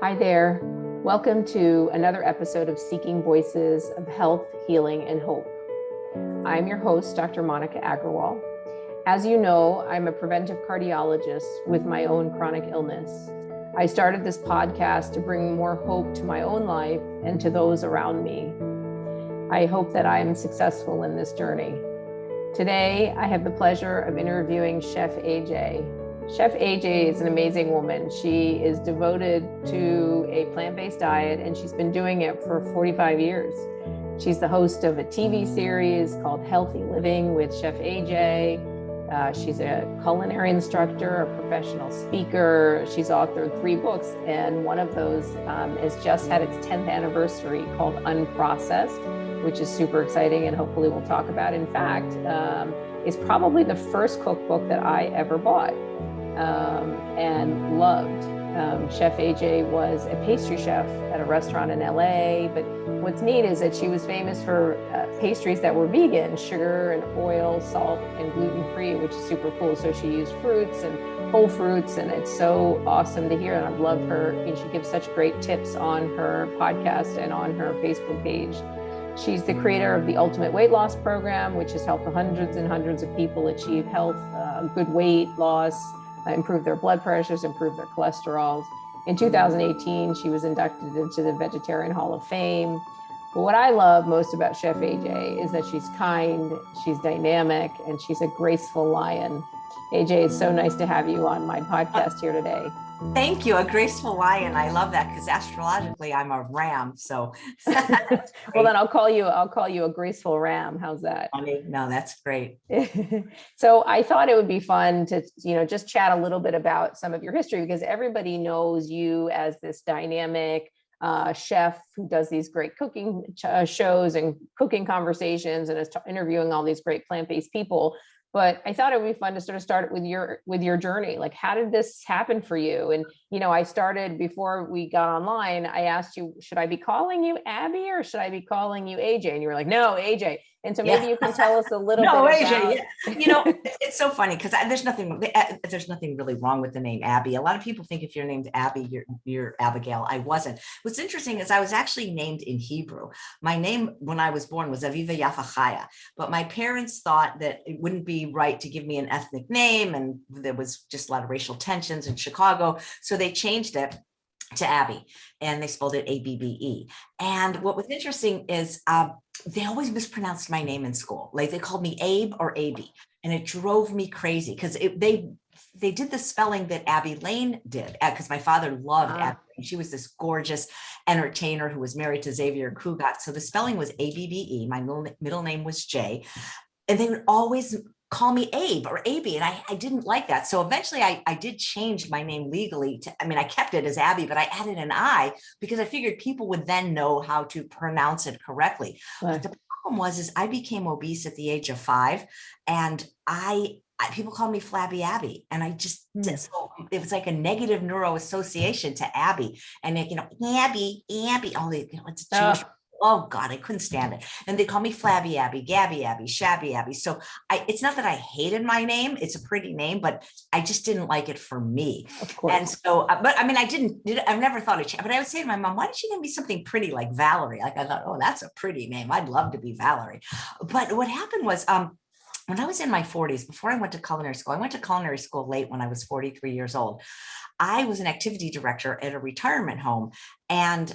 Hi there. Welcome to another episode of Seeking Voices of Health, Healing, and Hope. I'm your host, Dr. Monica Agrawal. As you know, I'm a preventive cardiologist with my own chronic illness. I started this podcast to bring more hope to my own life and to those around me. I hope that I'm successful in this journey. Today, I have the pleasure of interviewing Chef AJ. Chef AJ is an amazing woman. She is devoted to a plant-based diet, and she's been doing it for 45 years. She's the host of a TV series called Healthy Living with Chef AJ. She's a culinary instructor, a professional speaker. She's authored 3 books, and one of those has just had its 10th anniversary called Unprocessed, which is super exciting, and hopefully we'll talk about. In fact, is probably the first cookbook that I ever bought and loved. Chef AJ was a pastry chef at a restaurant in LA, but what's neat is that she was famous for pastries that were vegan, sugar and oil, salt, and gluten-free, which is super cool. So she used fruits and whole fruits, and it's so awesome to hear. And I love her, and she gives such great tips on her podcast and on her Facebook page. She's the creator of the Ultimate Weight Loss Program, which has helped hundreds and hundreds of people achieve health, good weight loss, improve their blood pressures, improve their cholesterols. In 2018, she was inducted into the Vegetarian Hall of Fame. But what I love most about Chef AJ is that she's kind, she's dynamic, and she's a graceful lion. AJ, it's so nice to have you on my podcast here today. Thank you. A graceful lion. I love that because astrologically I'm a ram. So well, then I'll call you a graceful ram. How's that? No, that's great. So I thought it would be fun to, just chat a little bit about some of your history, because everybody knows you as this dynamic chef who does these great cooking shows and cooking conversations and is interviewing all these great plant-based people. But I thought it would be fun to sort of start with your journey. Like, how did this happen for you? And, I started before we got online, I asked you, should I be calling you Abby or should I be calling you AJ? And you were like, no, AJ. And so maybe you can tell us a little bit AJ, about. Yeah. It's so funny because there's nothing really wrong with the name Abby. A lot of people think if you're named Abby, you're Abigail. I wasn't. What's interesting is I was actually named in Hebrew. My name when I was born was Aviva Yafa Chaya, but my parents thought that it wouldn't be right to give me an ethnic name, and there was just a lot of racial tensions in Chicago, so they changed it to Abby, and they spelled it ABBE. And what was interesting is they always mispronounced my name in school. Like they called me Abe or Abby, and it drove me crazy because they did the spelling that Abby Lane did, because my father loved Abby Lane. She was this gorgeous entertainer who was married to Xavier Cugat. So the spelling was ABBE. My middle name was Jay, and they would always call me Abe or Abby. And I didn't like that. So eventually I did change my name legally I kept it as Abby, but I added an I because I figured people would then know how to pronounce it correctly. Right. But the problem is I became obese at the age of 5, and people called me Flabby Abby. And I just, so it was like a negative neuro association to Abby. And Abby, it's Jewish. Oh God, I couldn't stand it. And they call me Flabby Abby, Gabby Abby, Shabby Abby. So it's not that I hated my name. It's a pretty name, but I just didn't like it for me. Of course. And so, I've never thought of change, but I would say to my mom, why didn't you name me something pretty like Valerie? Like I thought, oh, that's a pretty name. I'd love to be Valerie. But what happened was, when I was in my 40s, before I went to culinary school late when I was 43 years old. I was an activity director at a retirement home, and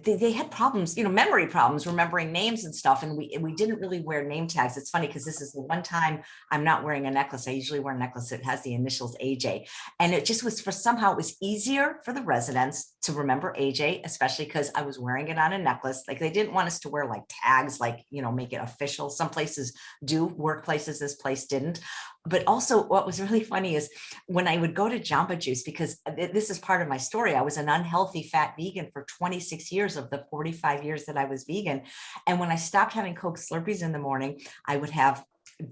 they had problems, memory problems, remembering names and stuff. And we didn't really wear name tags. It's funny because this is the one time I'm not wearing a necklace. I usually wear a necklace that has the initials AJ. And it just was somehow it was easier for the residents to remember AJ, especially because I was wearing it on a necklace. Like they didn't want us to wear like tags, like, make it official. Some places do, workplaces, this place didn't. But also what was really funny is when I would go to Jamba Juice, because this is part of my story, I was an unhealthy fat vegan for 26 years of the 45 years that I was vegan. And when I stopped having Coke Slurpees in the morning, I would have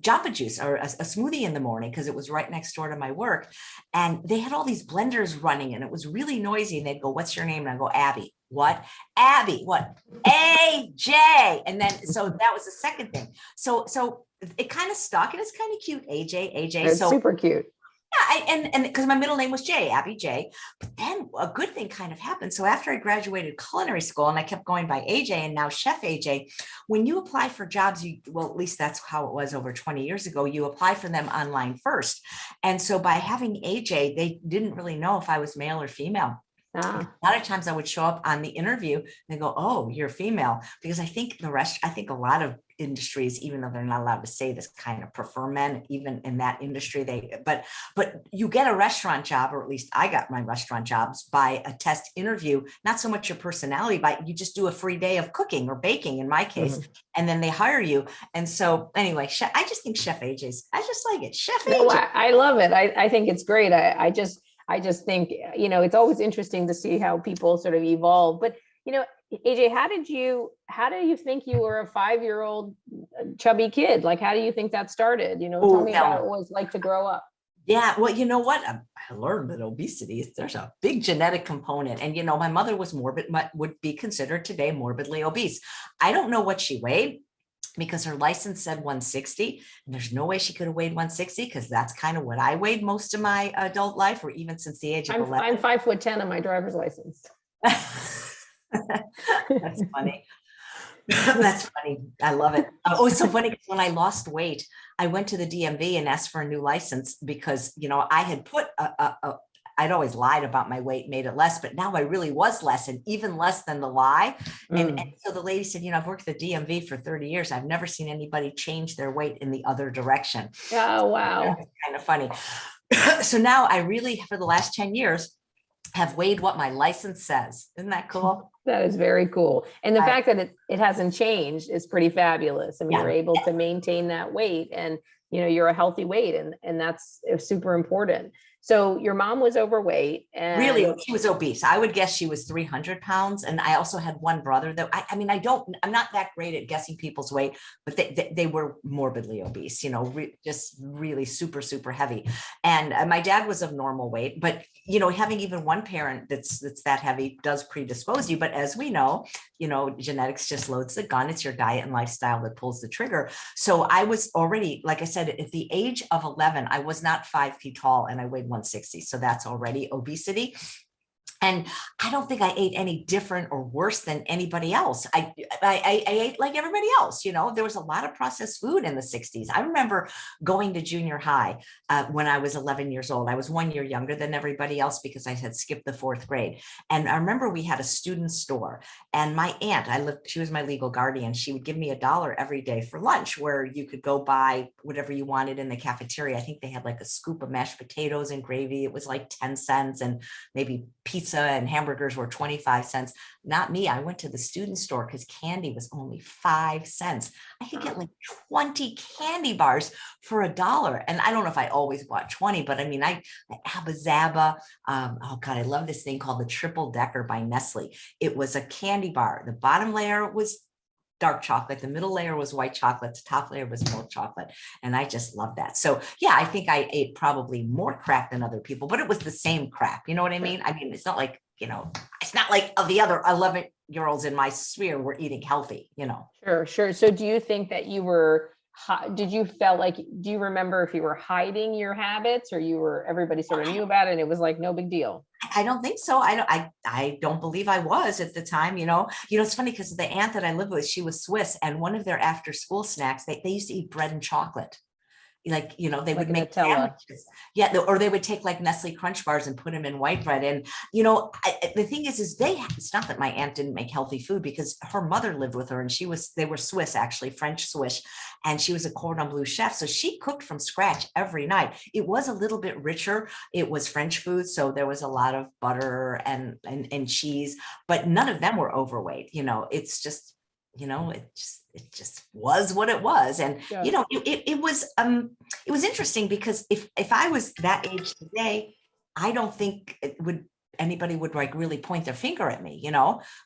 Jamba Juice or a smoothie in the morning because it was right next door to my work. And they had all these blenders running and it was really noisy. And they'd go, "What's your name?" And I'd go, "Abby." "What?" "Abby." "What?" "AJ." And then, so that was the second thing. So it kind of stuck, and it's kind of cute. AJ. It's super cute. and because my middle name was J, Abby J. But then a good thing kind of happened. So after I graduated culinary school and I kept going by AJ and now Chef AJ, when you apply for jobs, well, at least that's how it was over 20 years ago, you apply for them online first. And so by having AJ, they didn't really know if I was male or female. A lot of times I would show up on the interview and they go, "Oh, you're female," because I think a lot of industries, even though they're not allowed to say this, kind of prefer men. Even in that industry, but you get a restaurant job, or at least I got my restaurant jobs by a test interview, not so much your personality, but you just do a free day of cooking or baking in my case, and then they hire you. And so anyway, I just think Chef AJ's, I just like it. Chef AJ. No, I love it. I think it's great. I just think, it's always interesting to see how people sort of evolve. But, AJ, how do you think you were a 5-year-old chubby kid? Like, how do you think that started? Tell me about what it was like to grow up. Yeah, well, you know what? I learned that obesity, there's a big genetic component. And, my mother was would be considered today morbidly obese. I don't know what she weighed, because her license said 160, and there's no way she could have weighed 160, because that's kind of what I weighed most of my adult life, or even since the age of 11. I'm 5'10" on my driver's license. That's funny. That's funny. I love it. Oh, it's so funny, because when I lost weight, I went to the DMV and asked for a new license because, I had put I'd always lied about my weight, made it less, but now I really was less, and even less than the lie. And so the lady said, I've worked at the DMV for 30 years. I've never seen anybody change their weight in the other direction. Oh, wow. It's kind of funny. So now I really, for the last 10 years, have weighed what my license says. Isn't that cool? That is very cool. And the fact that it hasn't changed is pretty fabulous. I mean, you're able to maintain that weight, and, you're a healthy weight, and that's super important. So your mom was overweight, and really, she was obese. I would guess she was 300 pounds. And I also had one brother that I'm not that great at guessing people's weight, but they were morbidly obese, just really super, super heavy. And my dad was of normal weight, but, having even one parent that's that heavy does predispose you. But as we know, genetics just loads the gun. It's your diet and lifestyle that pulls the trigger. So I was already, like I said, at the age of 11, I was not 5 feet tall, and I weighed 160. So that's already obesity. And I don't think I ate any different or worse than anybody else. I ate like everybody else. There was a lot of processed food in the 60s. I remember going to junior high when I was 11 years old. I was 1 year younger than everybody else because I had skipped the 4th grade. And I remember we had a student store, and my aunt, she was my legal guardian. She would give me $1 every day for lunch, where you could go buy whatever you wanted in the cafeteria. I think they had like a scoop of mashed potatoes and gravy. It was like 10 cents, and maybe pizza and hamburgers were 25 cents. Not me. I went to the student store because candy was only 5 cents. I could get like 20 candy bars for $1. And I don't know if I always bought 20, but I mean, the Abba Zaba. Oh God, I love this thing called the Triple Decker by Nestle. It was a candy bar. The bottom layer was dark chocolate. The middle layer was white chocolate. The top layer was milk chocolate. And I just love that. So yeah, I think I ate probably more crap than other people, but it was the same crap. You know what I mean? I mean, it's not like, it's not like the other 11-year-olds in my sphere were eating healthy, Sure. So do you think that you were, do you remember if you were hiding your habits, or everybody sort of knew about it and it was like no big deal? I don't think so. I don't believe I was at the time, it's funny because the aunt that I lived with, she was Swiss, and one of their after school snacks, they used to eat bread and chocolate. Like, they would make sandwiches. Yeah. Or they would take like Nestle Crunch bars and put them in white bread. And, the thing is it's not that my aunt didn't make healthy food, because her mother lived with her, and they were Swiss, actually French Swiss. And she was a cordon bleu chef. So she cooked from scratch every night. It was a little bit richer. It was French food. So there was a lot of butter and cheese, but none of them were overweight. It's just, it just was what it was. And, it was interesting, because if I was that age today, I don't think anybody would like really point their finger at me,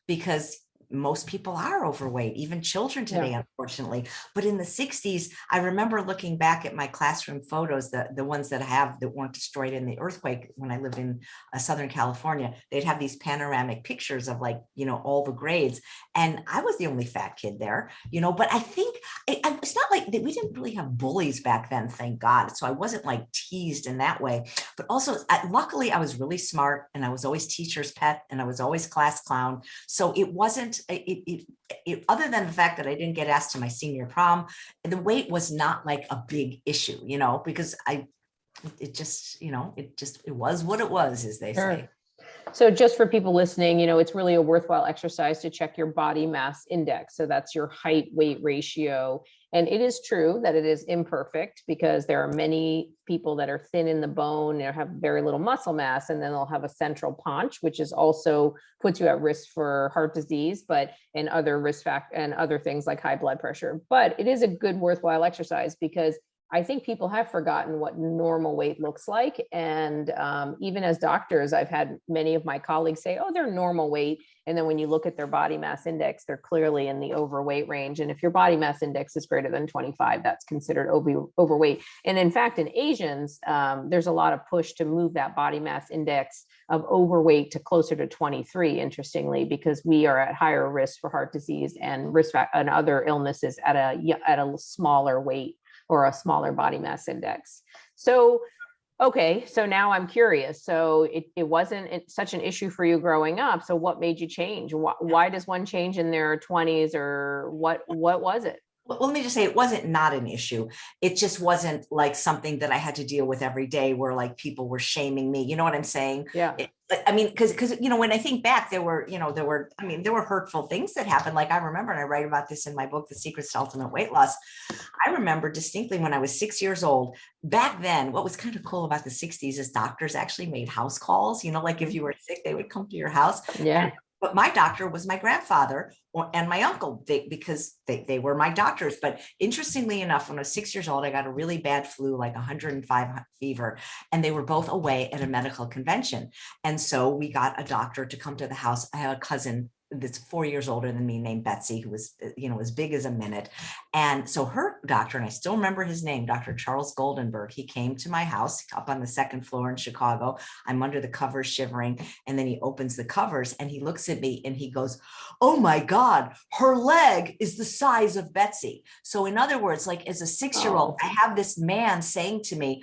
because most people are overweight, even children today, unfortunately. But in the 60s, I remember looking back at my classroom photos, the ones that I have that weren't destroyed in the earthquake when I lived in Southern California. They'd have these panoramic pictures of like, all the grades. And I was the only fat kid there, but I think it's not like that. We didn't really have bullies back then, thank God. So I wasn't like teased in that way. But also, luckily, I was really smart and I was always teacher's pet and I was always class clown. So it wasn't, other than the fact that I didn't get asked to my senior prom, the weight was not like a big issue, because it was what it was, as they say. So just for people listening, it's really a worthwhile exercise to check your body mass index. So that's your height weight ratio. And it is true that it is imperfect because there are many people that are thin in the bone and have very little muscle mass, and then they'll have a central paunch, which is also puts you at risk for heart disease, and other risk factors and other things like high blood pressure. But it is a good worthwhile exercise because I think people have forgotten what normal weight looks like. And even as doctors, I've had many of my colleagues say, oh, they're normal weight. And then when you look at their body mass index, they're clearly in the overweight range. And if your body mass index is greater than 25, that's considered overweight. And in fact, in Asians, there's a lot of push to move that body mass index of overweight to closer to 23, interestingly, because we are at higher risk for heart disease and and other illnesses at a smaller weight or a smaller body mass index. So, okay, so now I'm curious. So it wasn't such an issue for you growing up. So what made you change? Why does one change in their 20s, or what was it? Well, let me just say, it wasn't not an issue. It just wasn't like something that I had to deal with every day where like people were shaming me. You know what I'm saying? Yeah. Because when I think back, there were hurtful things that happened. Like I remember, and I write about this in my book, The Secrets to Ultimate Weight Loss. I remember distinctly when I was 6 years old. Back then, what was kind of cool about the 60s is doctors actually made house calls. Like if you were sick, they would come to your house. Yeah. But my doctor was my grandfather and my uncle, because they were my doctors. But interestingly enough, when I was 6 years old, I got a really bad flu, like 105 fever, and they were both away at a medical convention. And so we got a doctor to come to the house. I had a cousin that's 4 years older than me named Betsy, who was, as big as a minute. And so her doctor, and I still remember his name, Dr. Charles Goldenberg, he came to my house up on the second floor in Chicago. I'm under the covers shivering. And then he opens the covers and he looks at me and he goes, oh my God, her leg is the size of Betsy. So in other words, like as a 6-year-old, I have this man saying to me,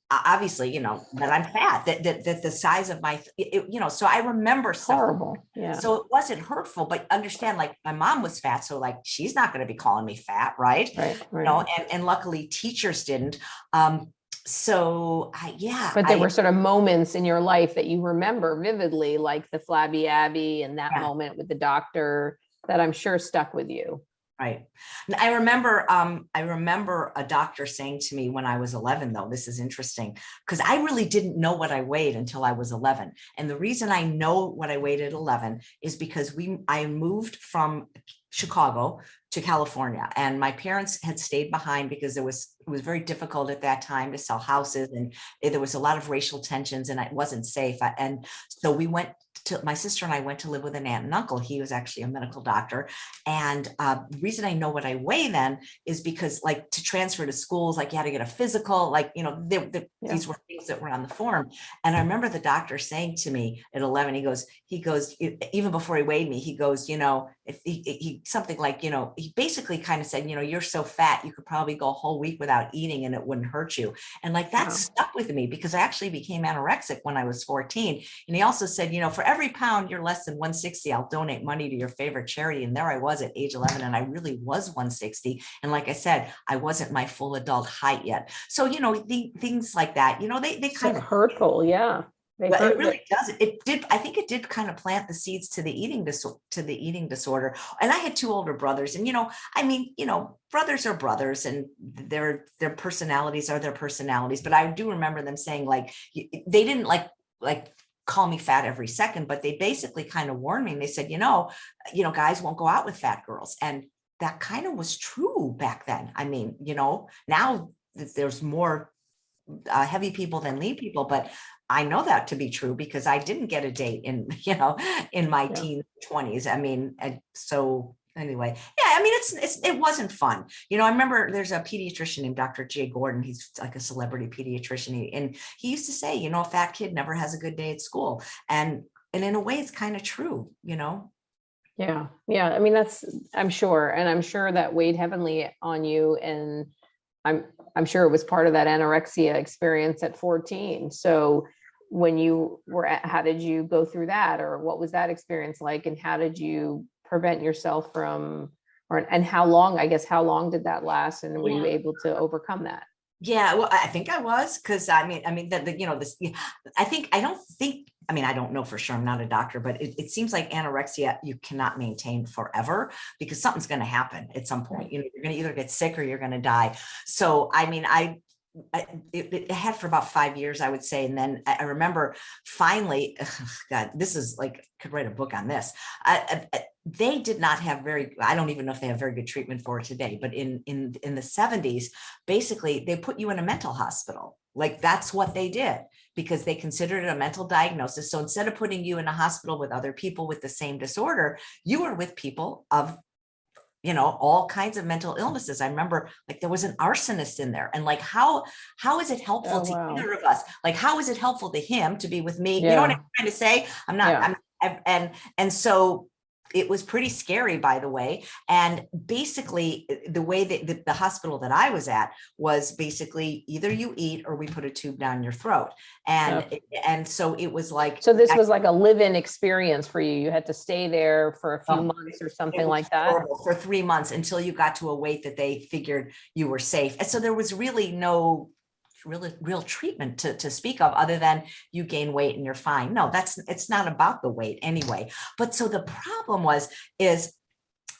obviously, that I'm fat, that the size of my, so I remember stuff. Horrible. Yeah. So it wasn't hurtful, but understand, like my mom was fat. So like, she's not going to be calling me fat. Right. And luckily teachers didn't. But there were sort of moments in your life that you remember vividly, like the Flabby Abbey and that moment with the doctor that I'm sure stuck with you. Right. I remember a doctor saying to me when I was 11, though, this is interesting, because I really didn't know what I weighed until I was 11. And the reason I know what I weighed at 11 is because I moved from Chicago to California, and my parents had stayed behind because it was very difficult at that time to sell houses, and there was a lot of racial tensions and it wasn't safe. And so my sister and I went to live with an aunt and uncle. He was actually a medical doctor. And the reason I know what I weigh then is because like to transfer to schools, like you had to get a physical, like, these were things that were on the form. And I remember the doctor saying to me at 11, he goes, even before he weighed me, he goes, if he something like, he basically kind of said, you're so fat, you could probably go a whole week without eating and it wouldn't hurt you. And like that stuck with me because I actually became anorexic when I was 14. And he also said, for every pound you're less than 160, I'll donate money to your favorite charity. And there I was at age 11, and I really was 160. And like I said, I wasn't my full adult height yet. So, things like that, they kind of hurtful. Yeah. But it really does. I think it did kind of plant the seeds to the eating disorder. And I had two older brothers, and, brothers are brothers, and their personalities are their personalities. But I do remember them saying, like, they didn't like call me fat every second, but they basically kind of warned me. And they said, guys won't go out with fat girls. And that kind of was true back then. I mean, now there's more heavy people than lean people, but I know that to be true because I didn't get a date in, in my Yeah. teen 20s. I mean, and so anyway, yeah, I mean, it wasn't fun. I remember there's a pediatrician named Dr. Jay Gordon. He's like a celebrity pediatrician. And he used to say, a fat kid never has a good day at school. And in a way, it's kind of true, Yeah. Yeah. I mean, I'm sure. And I'm sure that weighed heavily on you. And I'm sure it was part of that anorexia experience at 14. So when you how did you go through that, or what was that experience like? And how did you prevent yourself from, and how long did that last? And were you able to overcome that? Yeah, well, I think I was, because I mean, this, I don't know for sure. I'm not a doctor, but it seems like anorexia, you cannot maintain forever because something's going to happen at some point. You're going to either get sick or you're going to die. So, I mean, it had for about 5 years, I would say. And then I remember finally, God, this is like, could write a book on this. They did not have I don't even know if they have very good treatment for it today, but in the 70s, basically they put you in a mental hospital. Like that's what they did because they considered it a mental diagnosis. So instead of putting you in a hospital with other people with the same disorder, you were with people of all kinds of mental illnesses. I remember like there was an arsonist in there, and like, how is it helpful to either of us? Like, how is it helpful to him to be with me? You know what I'm trying to say? I'm not, and so it was pretty scary, by the way. And basically the way that the hospital that I was at was basically either you eat or we put a tube down your throat. And so it was like, so this was like a live-in experience for you. You had to stay there for a few months or something like that. For 3 months until you got to a weight that they figured you were safe. And so there was really no real treatment to speak of other than you gain weight and you're fine. No, it's not about the weight anyway. But so the problem is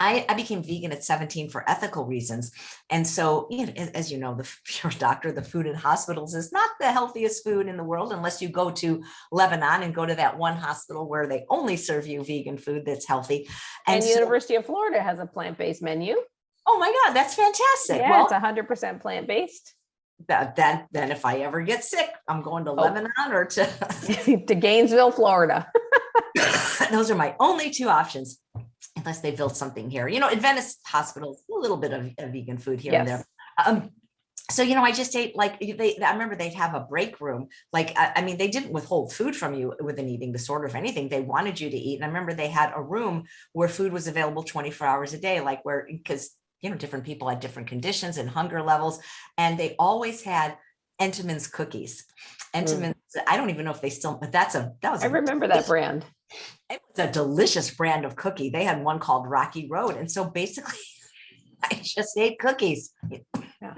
I became vegan at 17 for ethical reasons. And so, as you know, your doctor, the food in hospitals is not the healthiest food in the world, unless you go to Lebanon and go to that one hospital where they only serve you vegan food that's healthy. And so, University of Florida has a plant-based menu. Oh my God, that's fantastic. Yeah, it's 100% plant-based. Then if I ever get sick, I'm going to Lebanon or to to Gainesville, Florida. Those are my only two options, unless they built something here. Adventist hospitals, a little bit of vegan food here and there. So, I just ate I remember they'd have a break room. Like, I mean, they didn't withhold food from you with an eating disorder. If anything, they wanted you to eat. And I remember they had a room where food was available 24 hours a day, because different people had different conditions and hunger levels. And they always had Entenmann's cookies. Entenmann's, I don't even know if they still, but I remember that brand. It was a delicious brand of cookie. They had one called Rocky Road. And so basically I just ate cookies. Yeah.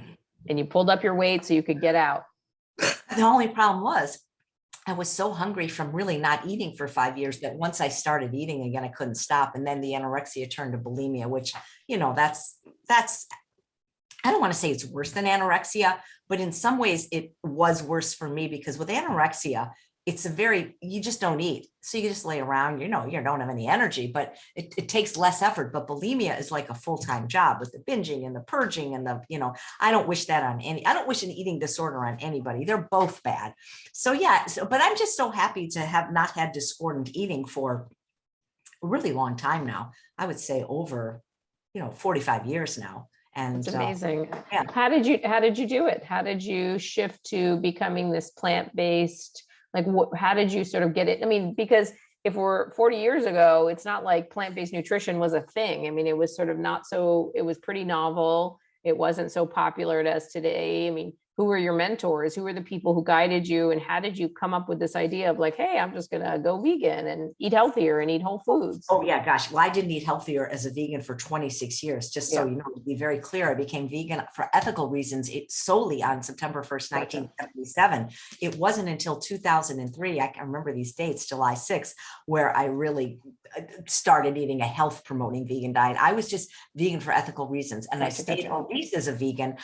And you pulled up your weight so you could get out. The only problem was I was so hungry from really not eating for 5 years that once I started eating again, I couldn't stop. And then the anorexia turned to bulimia, which, that's, I don't want to say it's worse than anorexia, but in some ways it was worse for me because with anorexia, you just don't eat. So you just lay around, you don't have any energy, but it takes less effort. But bulimia is like a full-time job with the binging and the purging and I don't wish an eating disorder on anybody. They're both bad. So yeah, but I'm just so happy to have not had discordant eating for a really long time now. I would say over, 45 years now. And it's amazing. How did you do it? How did you shift to becoming this plant-based? Like, how did you sort of get it? I mean, because if we're 40 years ago, it's not like plant-based nutrition was a thing. I mean, it was sort of it was pretty novel. It wasn't so popular as today. I mean, who were your mentors? Who were the people who guided you? And how did you come up with this idea of like, hey, I'm just going to go vegan and eat healthier and eat whole foods? Oh yeah, gosh. Well, I didn't eat healthier as a vegan for 26 years. Just so you know, to be very clear, I became vegan for ethical reasons solely on September 1st, 1977. It wasn't until 2003, I can remember these dates, July 6th, where I really started eating a health promoting vegan diet. I was just vegan for ethical reasons. And I stayed obese as a vegan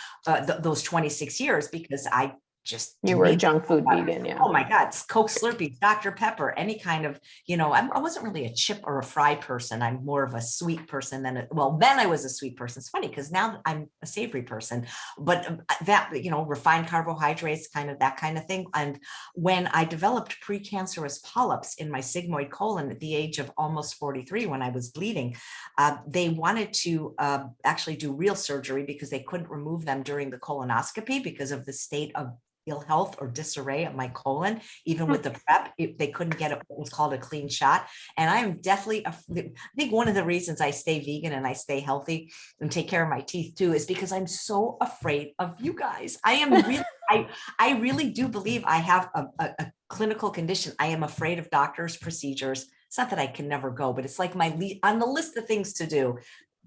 those 26 years because I just You to were a me, junk food vegan, yeah. oh my God, Coke, Slurpees, Dr. Pepper, any kind of, I wasn't really a chip or a fry person. I'm more of a sweet person then I was a sweet person. It's funny because now I'm a savory person, but that, refined carbohydrates, kind of that kind of thing. And when I developed precancerous polyps in my sigmoid colon at the age of almost 43, when I was bleeding, they wanted to actually do real surgery because they couldn't remove them during the colonoscopy because of the state of ill health or disarray of my colon. Even with the prep, they couldn't get what was called a clean shot. And I am definitely, I think one of the reasons I stay vegan and I stay healthy and take care of my teeth too, is because I'm so afraid of you guys. I am really, I really do believe I have a clinical condition. I am afraid of doctors, procedures. It's not that I can never go, but it's like on the list of things to do.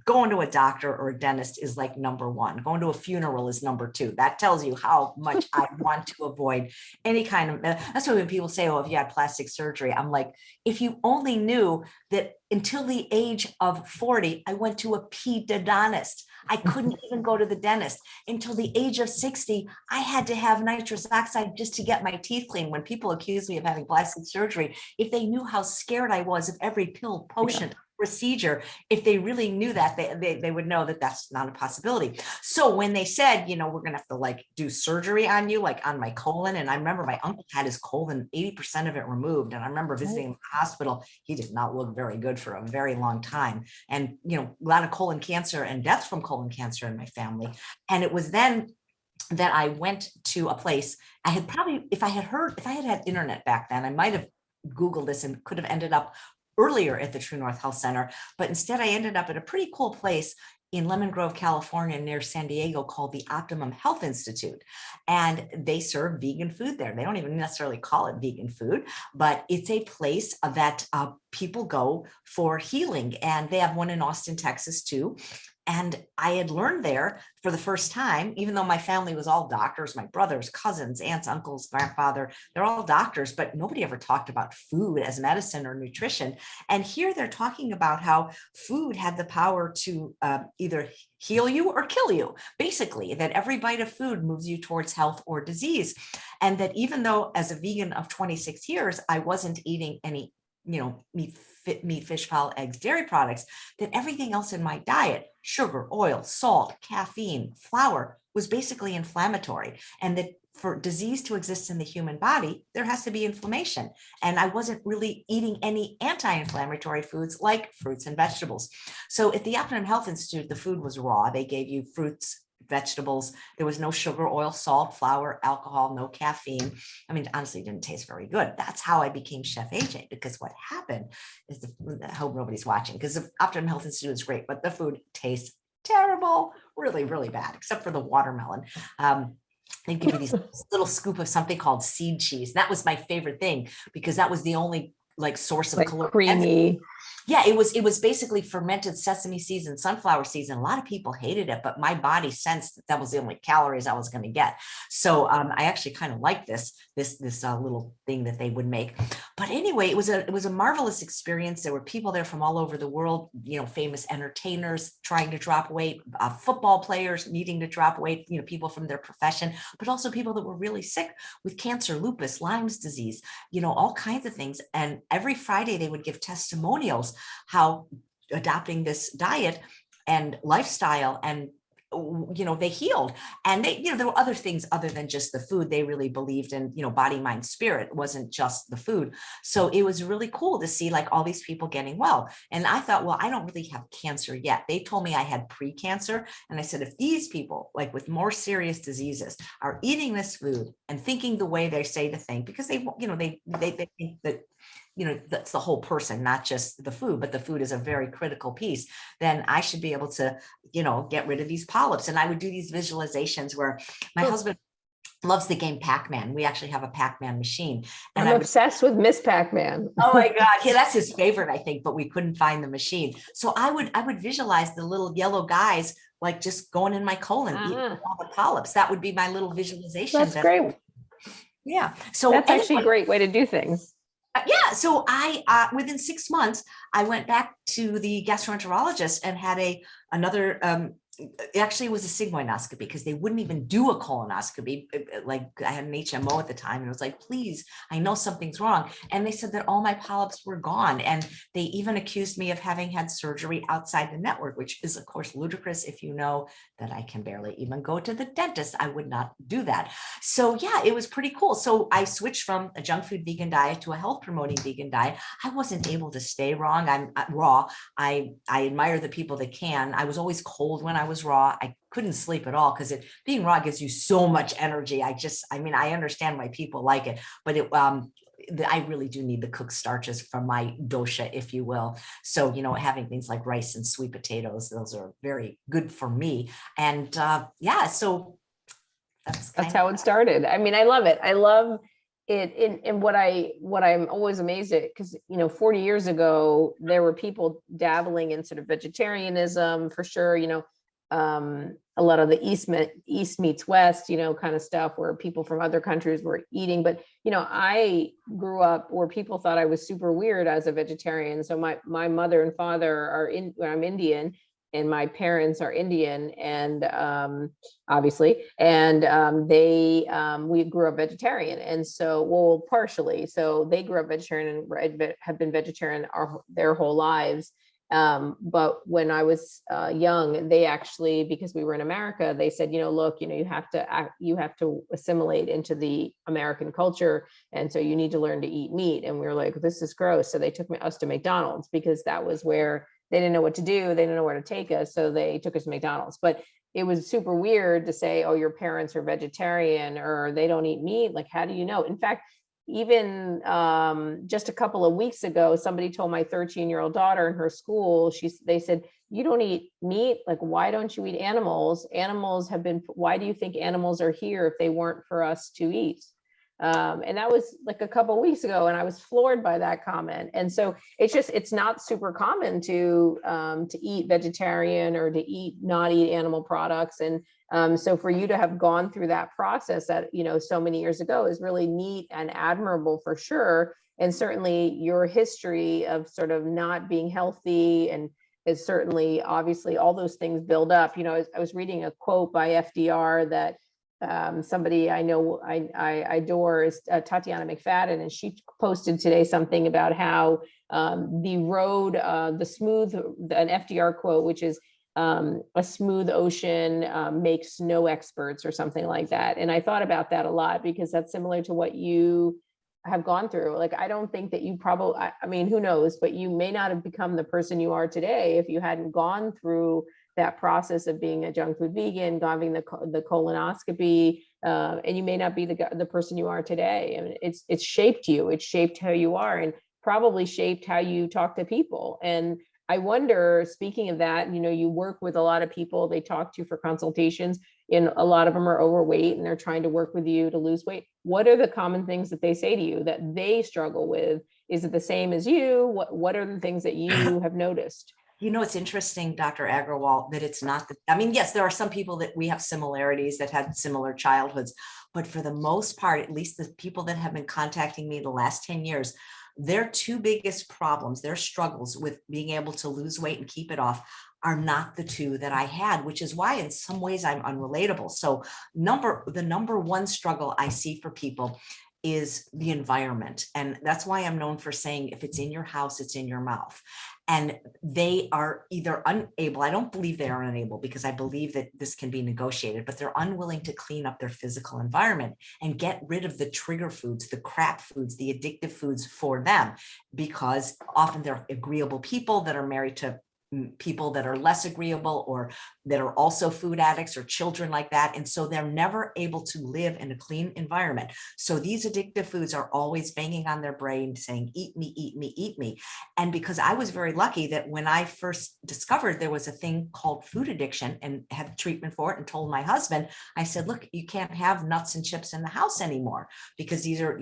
Going to a doctor or a dentist is like number one. Going to a funeral is number two. That tells you how much I want to avoid any kind of, that's why when people say, oh, if you had plastic surgery, I'm like, if you only knew that until the age of 40, I went to a pedodontist. I couldn't even go to the dentist until the age of 60. I had to have nitrous oxide just to get my teeth clean. When people accuse me of having plastic surgery, if they knew how scared I was of every pill, potion, procedure, if they really knew that, they would know that that's not a possibility. So when they said, we're going to have to like do surgery on you, like on my colon. And I remember my uncle had his colon, 80% of it removed. And I remember visiting the hospital. He did not look very good for a very long time. And, a lot of colon cancer and deaths from colon cancer in my family. And it was then that I went to a place. I had probably, if I had internet back then, I might have Googled this and could have ended up earlier at the True North Health Center, but instead I ended up at a pretty cool place in Lemon Grove, California, near San Diego, called the Optimum Health Institute. And they serve vegan food there. They don't even necessarily call it vegan food, but it's a place that people go for healing. And they have one in Austin, Texas, too. And I had learned there for the first time, even though my family was all doctors, my brothers, cousins, aunts, uncles, grandfather, they're all doctors, but nobody ever talked about food as medicine or nutrition. And here they're talking about how food had the power to either heal you or kill you, basically, that every bite of food moves you towards health or disease. And that even though as a vegan of 26 years, I wasn't eating any meat, fish, fowl, eggs, dairy products, that everything else in my diet, sugar, oil, salt, caffeine, flour, was basically inflammatory. And that for disease to exist in the human body, there has to be inflammation. And I wasn't really eating any anti-inflammatory foods like fruits and vegetables. So at the Optimum Health Institute, the food was raw. They gave you fruits, vegetables. There was no sugar, oil, salt, flour, alcohol, no caffeine. I mean, honestly, it didn't taste very good. That's how I became Chef AJ, because what happened is, I hope nobody's watching, because the Optimum Health Institute is great, but the food tastes terrible, really, really bad, except for the watermelon. They give you these little scoop of something called seed cheese. That was my favorite thing, because that was the only source of caloric creamy. Yeah, it was basically fermented sesame seeds and sunflower seeds, and a lot of people hated it, but my body sensed that was the only calories I was going to get. So I actually kind of liked this little thing that they would make. But anyway, it was a marvelous experience. There were people there from all over the world, famous entertainers trying to drop weight, football players needing to drop weight, people from their profession, but also people that were really sick with cancer, lupus, Lyme's disease, all kinds of things. And every Friday they would give testimonials how adopting this diet and lifestyle and they healed. And there were other things other than just the food. They really believed in, body, mind, spirit. It wasn't just the food. So it was really cool to see all these people getting well. And I thought, well, I don't really have cancer yet. They told me I had pre-cancer. And I said, if these people with more serious diseases are eating this food and thinking the way they say to think, because they think that that's the whole person, not just the food, but the food is a very critical piece, then I should be able to, get rid of these polyps. And I would do these visualizations where my husband loves the game Pac-Man. We actually have a Pac-Man machine. And I'm obsessed with Miss Pac-Man. Oh my God. Yeah, that's his favorite, I think, but we couldn't find the machine. So I would visualize the little yellow guys, just going in my colon, eating all the polyps. That would be my little visualization. That's great. Yeah. So that's actually a great way to do things. Yeah. So I, within 6 months, I went back to the gastroenterologist and had another actually it was a sigmoidoscopy because they wouldn't even do a colonoscopy. Like I had an HMO at the time and it was like, please, I know something's wrong. And they said that all my polyps were gone. And they even accused me of having had surgery outside the network, which is of course ludicrous. If you know that I can barely even go to the dentist, I would not do that. So yeah, it was pretty cool. So I switched from a junk food vegan diet to a health promoting vegan diet. I wasn't able to stay I'm raw. I admire the people that can. I was always cold when I was raw. I couldn't sleep at all because being raw gives you so much energy. I understand why people like it, but I really do need the cooked starches from my dosha, if you will. So, having things like rice and sweet potatoes, those are very good for me. And so that's how it started. I mean, I love it. I love it. And what I'm always amazed at, because 40 years ago there were people dabbling in sort of vegetarianism for sure. A lot of the East meets West, kind of stuff where people from other countries were eating. But I grew up where people thought I was super weird as a vegetarian. So my mother and father I'm Indian, and my parents are Indian, and obviously, and we grew up vegetarian, and so, well, partially. So they grew up vegetarian and have been vegetarian their whole lives. But when I was young, they actually, because we were in America, they said, look, you have to assimilate into the American culture, and so you need to learn to eat meat. And we were like, this is gross. So they took us to McDonald's because that was where they didn't know what to do. They didn't know where to take us. So they took us to McDonald's. But it was super weird to say, oh, your parents are vegetarian or they don't eat meat. Like, how do you know? In fact, even just a couple of weeks ago, somebody told my 13-year-old daughter in her school, they said, you don't eat meat. Like, why don't you eat animals? Why do you think animals are here if they weren't for us to eat? And that was like a couple of weeks ago, and I was floored by that comment. And so it's not super common to eat vegetarian or to not eat animal products. And so for you to have gone through that process that, so many years ago is really neat and admirable for sure. And certainly your history of sort of not being healthy and is certainly, obviously, all those things build up. I was reading a quote by FDR that somebody I know I adore is Tatiana McFadden, and she posted today something about how the road, an FDR quote, which is a smooth ocean makes no experts, or something like that. And I thought about that a lot because that's similar to what you have gone through. Like, I don't think that you I mean, who knows, but you may not have become the person you are today if you hadn't gone through that process of being a junk food vegan, having the colonoscopy, and you may not be the person you are today. I mean, it's shaped you. It's shaped how you are, and probably shaped how you talk to people. And I wonder, speaking of that, you work with a lot of people. They talk to you for consultations, and a lot of them are overweight, and they're trying to work with you to lose weight. What are the common things that they say to you that they struggle with? Is it the same as you? What are the things that you have noticed? It's interesting, Dr. Agrawal, that it's not yes, there are some people that we have similarities that had similar childhoods, but for the most part, at least the people that have been contacting me the last 10 years, their two biggest problems, their struggles with being able to lose weight and keep it off, are not the two that I had, which is why in some ways I'm unrelatable. So the number one struggle I see for people is the environment. And that's why I'm known for saying, if it's in your house, it's in your mouth. And they are either unable, I don't believe they are unable, because I believe that this can be negotiated, but they're unwilling to clean up their physical environment and get rid of the trigger foods, the crap foods, the addictive foods for them, because often they're agreeable people that are married to people that are less agreeable or that are also food addicts or children like that. And so they're never able to live in a clean environment. So these addictive foods are always banging on their brain saying, eat me, eat me, eat me. And because I was very lucky that when I first discovered there was a thing called food addiction and had treatment for it and told my husband, I said, look, you can't have nuts and chips in the house anymore because these are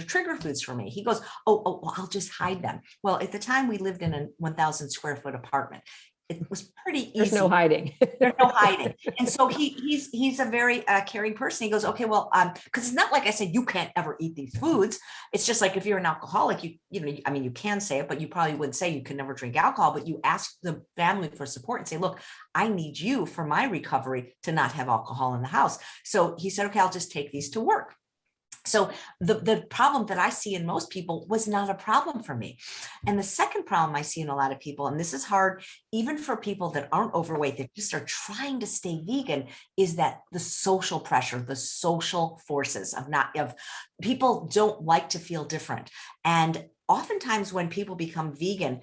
trigger foods for me. He goes, oh, well, I'll just hide them. Well, at the time we lived in a 1,000 square foot apartment. it was pretty easy. There's no hiding. There's no hiding. And so he's a very caring person. He goes, okay, well, because it's not like I said, you can't ever eat these foods. It's just like if you're an alcoholic, you know, I mean, you can say it, but you probably wouldn't say you can never drink alcohol, but you ask the family for support and say, look, I need you for my recovery to not have alcohol in the house. So he said, okay, I'll just take these to work. So the problem that I see in most people was not a problem for me. And the second problem I see in a lot of people, and this is hard, even for people that aren't overweight, that just are trying to stay vegan, is that the social pressure, the social forces of people don't like to feel different. And oftentimes when people become vegan,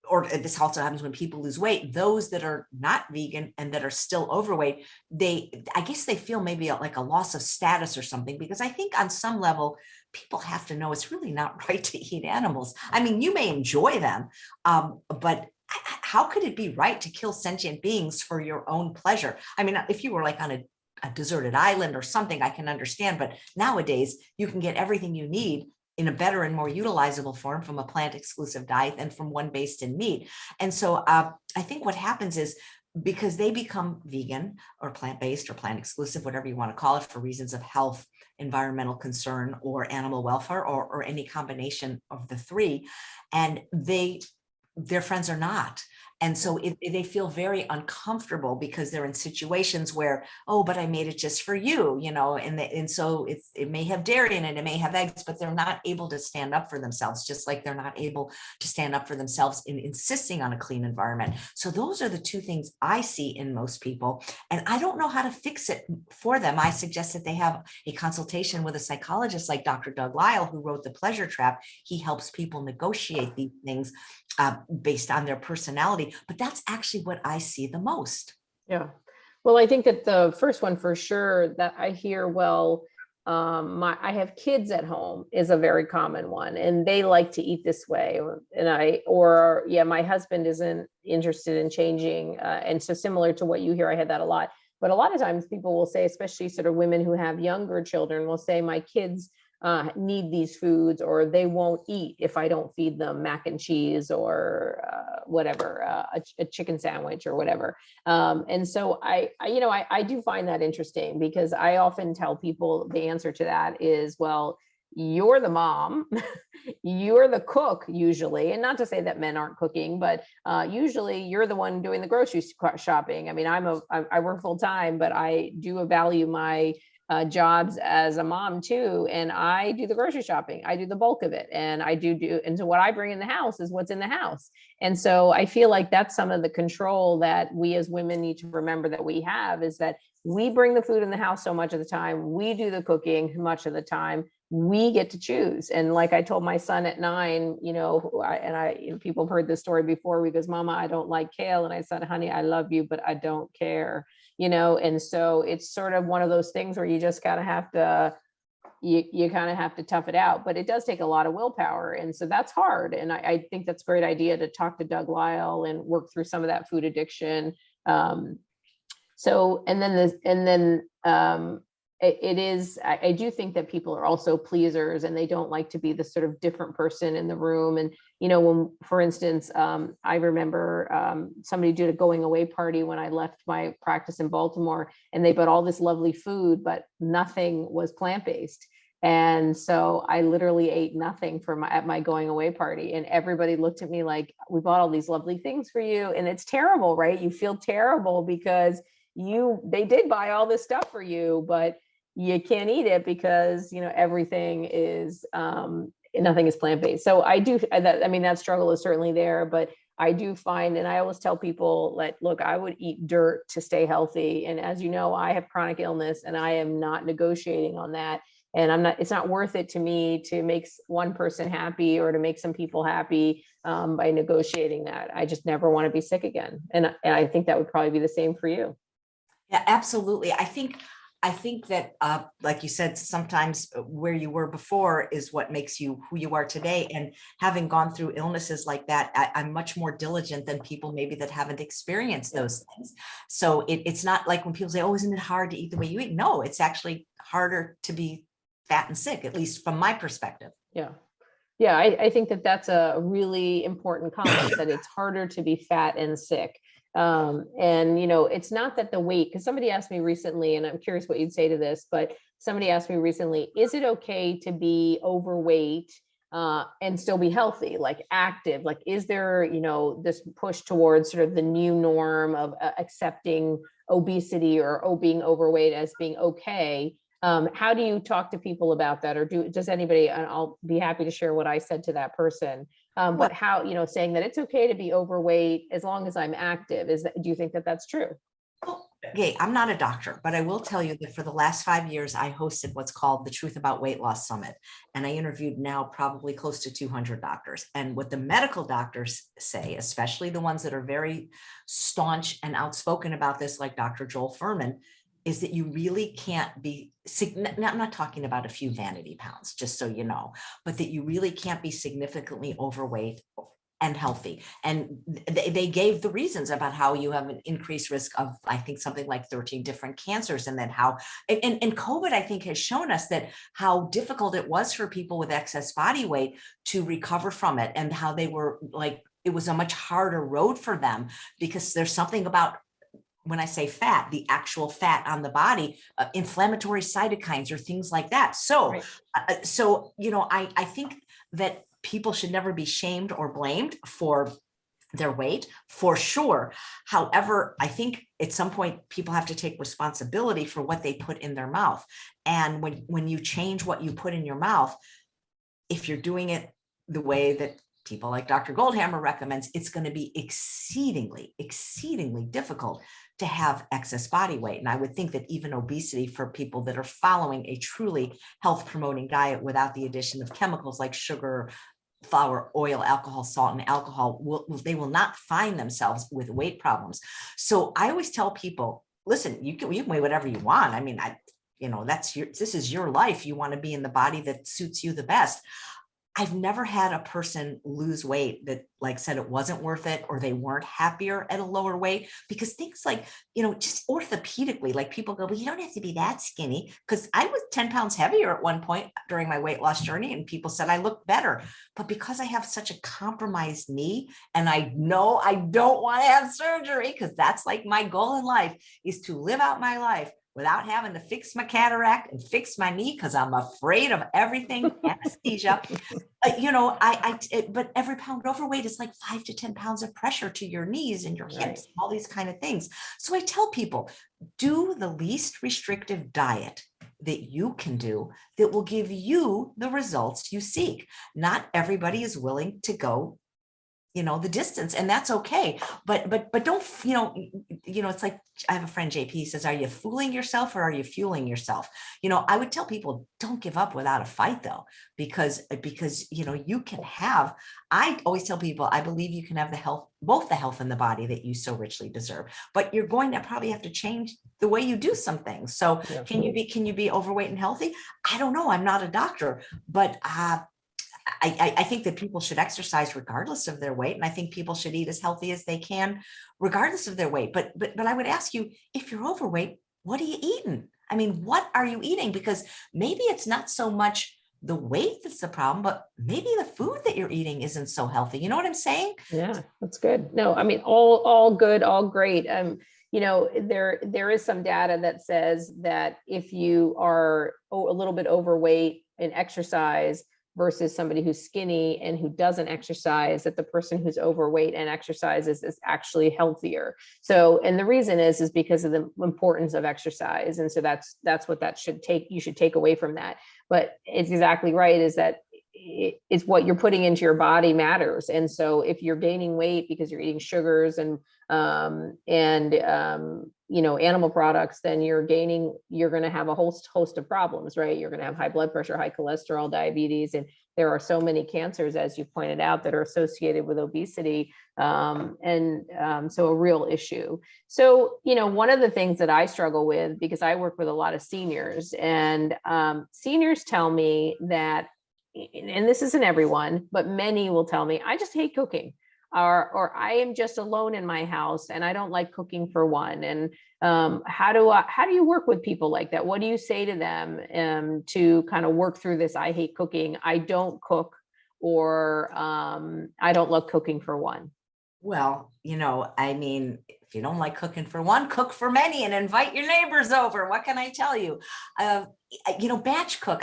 or this also happens when people lose weight, those that are not vegan and that are still overweight, I guess they feel maybe like a loss of status or something, because I think on some level, people have to know it's really not right to eat animals. I mean, you may enjoy them, but how could it be right to kill sentient beings for your own pleasure? I mean, if you were like on a deserted island or something, I can understand, but nowadays you can get everything you need in a better and more utilizable form from a plant exclusive diet than from one based in meat. And so I think what happens is, because they become vegan or plant-based or plant exclusive, whatever you want to call it, for reasons of health, environmental concern, or animal welfare, or any combination of the three, and their friends are not. And so they feel very uncomfortable because they're in situations where, oh, but I made it just for you, you know, and so it may have dairy in it, it may have eggs, but they're not able to stand up for themselves, just like they're not able to stand up for themselves in insisting on a clean environment. So those are the two things I see in most people, and I don't know how to fix it for them. I suggest that they have a consultation with a psychologist like Dr. Doug Lisle, who wrote The Pleasure Trap. He helps people negotiate these things based on their personality, but that's actually what I see the most. Yeah. Well, I think that the first one for sure that I hear, well, I have kids at home is a very common one, and they like to eat this way, or my husband isn't interested in changing. And so similar to what you hear, I had that a lot, but a lot of times people will say, especially sort of women who have younger children will say, my kids need these foods, or they won't eat if I don't feed them mac and cheese or whatever, a chicken sandwich or whatever. And so I do find that interesting, because I often tell people the answer to that is, well, you're the mom, you're the cook usually, and not to say that men aren't cooking, but usually you're the one doing the grocery shopping. I mean, I work full time, but I do value my jobs as a mom too, and I do the grocery shopping. I do the bulk of it, and and so what I bring in the house is what's in the house. And so I feel like that's some of the control that we as women need to remember that we have, is that we bring the food in the house so much of the time, we do the cooking much of the time, we get to choose. And like I told my son at 9, people have heard this story before, because Mama, I don't like kale. And I said, honey, I love you, but I don't care. And so it's sort of one of those things where you just kind of have to, you kind of have to tough it out, but it does take a lot of willpower. And so that's hard. And I think that's a great idea to talk to Doug Lisle and work through some of that food addiction. I do think that people are also pleasers, and they don't like to be the sort of different person in the room. And, when, for instance, I remember somebody did a going away party when I left my practice in Baltimore, and they bought all this lovely food, but nothing was plant-based. And so I literally ate nothing at my going away party. And everybody looked at me like, we bought all these lovely things for you. And it's terrible, right? You feel terrible because they did buy all this stuff for you, but you can't eat it because, everything is, nothing is plant-based. So that struggle is certainly there, but I do find, and I always tell people, like, look, I would eat dirt to stay healthy. And as you know, I have chronic illness, and I am not negotiating on that. And it's not worth it to me to make one person happy or to make some people happy by negotiating that. I just never want to be sick again. And I think that would probably be the same for you. Yeah, absolutely. I think that, like you said, sometimes where you were before is what makes you who you are today. And having gone through illnesses like that, I'm much more diligent than people maybe that haven't experienced those things. So it's not like when people say, oh, isn't it hard to eat the way you eat? No, it's actually harder to be fat and sick, at least from my perspective. Yeah. Yeah, I think that that's a really important comment, that it's harder to be fat and sick. And, you know, it's not that the weight, because somebody asked me recently, and I'm curious what you'd say to this, but somebody asked me recently, is it okay to be overweight and still be healthy, like active? Like, is there, you know, this push towards sort of the new norm of accepting obesity or being overweight as being okay? How do you talk to people about that? Or does anybody, and I'll be happy to share what I said to that person. But how, you know, saying that it's okay to be overweight as long as I'm active, do you think that that's true? Well, okay, I'm not a doctor, but I will tell you that for the last 5 years, I hosted what's called the Truth About Weight Loss Summit. And I interviewed now probably close to 200 doctors. And what the medical doctors say, especially the ones that are very staunch and outspoken about this, like Dr. Joel Furman, is that you really can't be, I'm not talking about a few vanity pounds, just so you know, but that you really can't be significantly overweight and healthy. And they gave the reasons about how you have an increased risk of, I think, something like 13 different cancers. And then how, and COVID, I think, has shown us that how difficult it was for people with excess body weight to recover from it, and how they were like, it was a much harder road for them, because there's something about, when I say fat, the actual fat on the body, inflammatory cytokines or things like that. So, Right. you know, I think that people should never be shamed or blamed for their weight, for sure. However, I think at some point people have to take responsibility for what they put in their mouth. And when you change what you put in your mouth, if you're doing it the way that people like Dr. Goldhammer recommends, it's going to be exceedingly, exceedingly difficult to have excess body weight. And I would think that even obesity, for people that are following a truly health promoting diet without the addition of chemicals like sugar, flour, oil, alcohol, salt, and alcohol, they will not find themselves with weight problems. So I always tell people, listen, you can weigh whatever you want. I mean, you know, this is your life. You want to be in the body that suits you the best. I've never had a person lose weight that like said it wasn't worth it, or they weren't happier at a lower weight, because things like, you know, just orthopedically, like people go, well, you don't have to be that skinny, because I was 10 pounds heavier at one point during my weight loss journey, and people said I looked better. But because I have such a compromised knee, and I know I don't want to have surgery, because that's like my goal in life, is to live out my life without having to fix my cataract and fix my knee, because I'm afraid of everything, anesthesia. You know, but every pound overweight is like 5 to 10 pounds of pressure to your knees and your hips, Right. and all these kind of things. So I tell people, do the least restrictive diet that you can do that will give you the results you seek. Not everybody is willing to go, you know, the distance, and that's okay. But don't, you know, it's like, I have a friend, JP, he says, are you fooling yourself or are you fueling yourself? You know, I would tell people, don't give up without a fight, though, because, you know, you can have, I always tell people, I believe you can have the health, both the health and the body that you so richly deserve, but you're going to probably have to change the way you do some things. So Yeah. can you be overweight and healthy? I don't know. I'm not a doctor, but, I think that people should exercise regardless of their weight. And I think people should eat as healthy as they can, regardless of their weight. But I would ask you, if you're overweight, what are you eating? I mean, what are you eating? Because maybe it's not so much the weight that's the problem, but maybe the food that you're eating isn't so healthy. You know what I'm saying? Yeah, that's good. No, I mean, all good, all great. You know, there is some data that says that if you are a little bit overweight and exercise versus somebody who's skinny and who doesn't exercise, that the person who's overweight and exercises is actually healthier. So, and the reason is because of the importance of exercise. And so that's what you should take away from that. But it's exactly right, is that it's what you're putting into your body matters. And so if you're gaining weight because you're eating sugars and you know, animal products, then you're going to have a host of problems, right? You're going to have high blood pressure, high cholesterol, diabetes, and there are so many cancers, as you pointed out, that are associated with obesity. So a real issue. So, you know, one of the things that I struggle with, because I work with a lot of seniors, and seniors tell me that, and this isn't everyone, but many will tell me, I just hate cooking, or I am just alone in my house and I don't like cooking for one. And how do you work with people like that? What do you say to them to kind of work through this? I hate cooking, I don't cook, or I don't love cooking for one. Well, you know, I mean, If you don't like cooking for one, cook for many and invite your neighbors over. What can I tell you? Batch cook.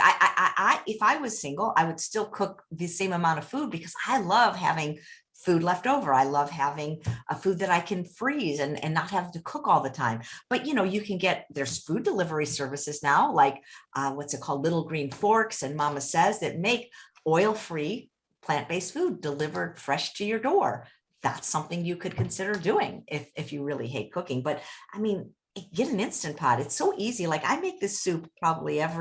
If I was single, I would still cook the same amount of food because I love having food left over. I love having a food that I can freeze and not have to cook all the time. But, you can there's food delivery services now, like what's it called? Little Green Forks and Mama Says, that make oil-free plant-based food delivered fresh to your door. That's something you could consider doing if you really hate cooking. But I mean, get an Instant Pot. It's so easy. Like I make this soup probably at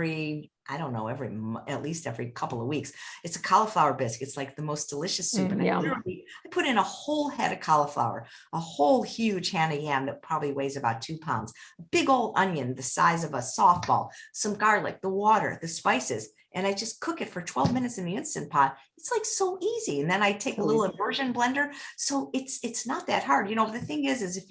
least every couple of weeks. It's a cauliflower bisque. It's like the most delicious soup. And I put in a whole head of cauliflower, a whole huge can of yam that probably weighs about 2 pounds, a big old onion the size of a softball, some garlic, the water, the spices. And I just cook it for 12 minutes in the Instant Pot. It's like so easy. And then I take a little immersion blender. So it's not that hard. The thing is if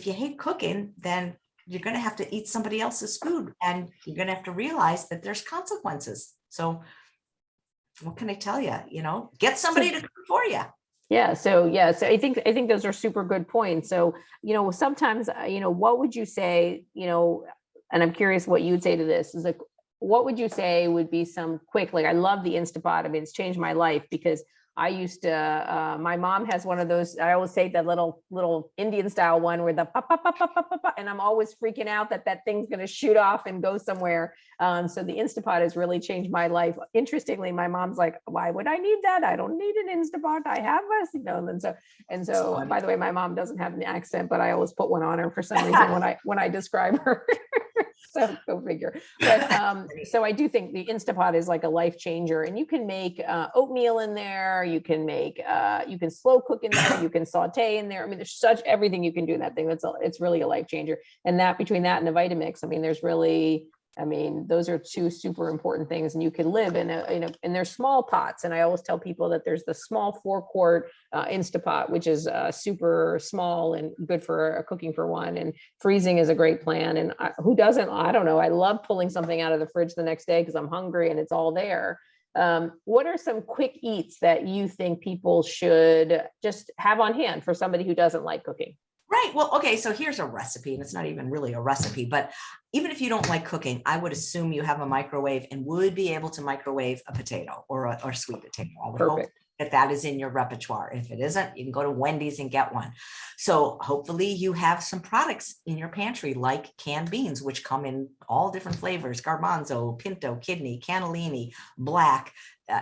you hate cooking, then you're going to have to eat somebody else's food, and you're going to have to realize that there's consequences. So what can I tell you? Get somebody to cook for you. Yeah. So I think those are super good points. So, sometimes, what would you say, and I'm curious what you'd say to this is like, what would you say would be some quick, like, I love the Instapot. I mean, it's changed my life because I used to, my mom has one of those, I always say that little Indian style one where the pop, pop, pop, pop, pop, pop, pop, and I'm always freaking out that thing's going to shoot off and go somewhere. So the Instapot has really changed my life. Interestingly, my mom's like, why would I need that? I don't need an Instapot. I have us, and so by the way, my mom doesn't have an accent, but I always put one on her for some reason when I describe her. So go figure. But so I do think the Instapot is like a life changer, and you can make oatmeal in there. You can slow cook in there. You can saute in there. I mean, there's such everything you can do in that thing. It's really a life changer. And that between that and the Vitamix, I mean, those are two super important things, and you can live in and they're small pots. And I always tell people that there's the small 4-quart Instapot, which is super small and good for cooking for one, and freezing is a great plan. And who doesn't? I don't know. I love pulling something out of the fridge the next day because I'm hungry and it's all there. What are some quick eats that you think people should just have on hand for somebody who doesn't like cooking? Right. Well, okay. So here's a recipe, and it's not even really a recipe, but even if you don't like cooking, I would assume you have a microwave and would be able to microwave a potato or sweet potato. I would hope that is in your repertoire. If it isn't, you can go to Wendy's and get one. So hopefully you have some products in your pantry like canned beans, which come in all different flavors: garbanzo, pinto, kidney, cannellini, black.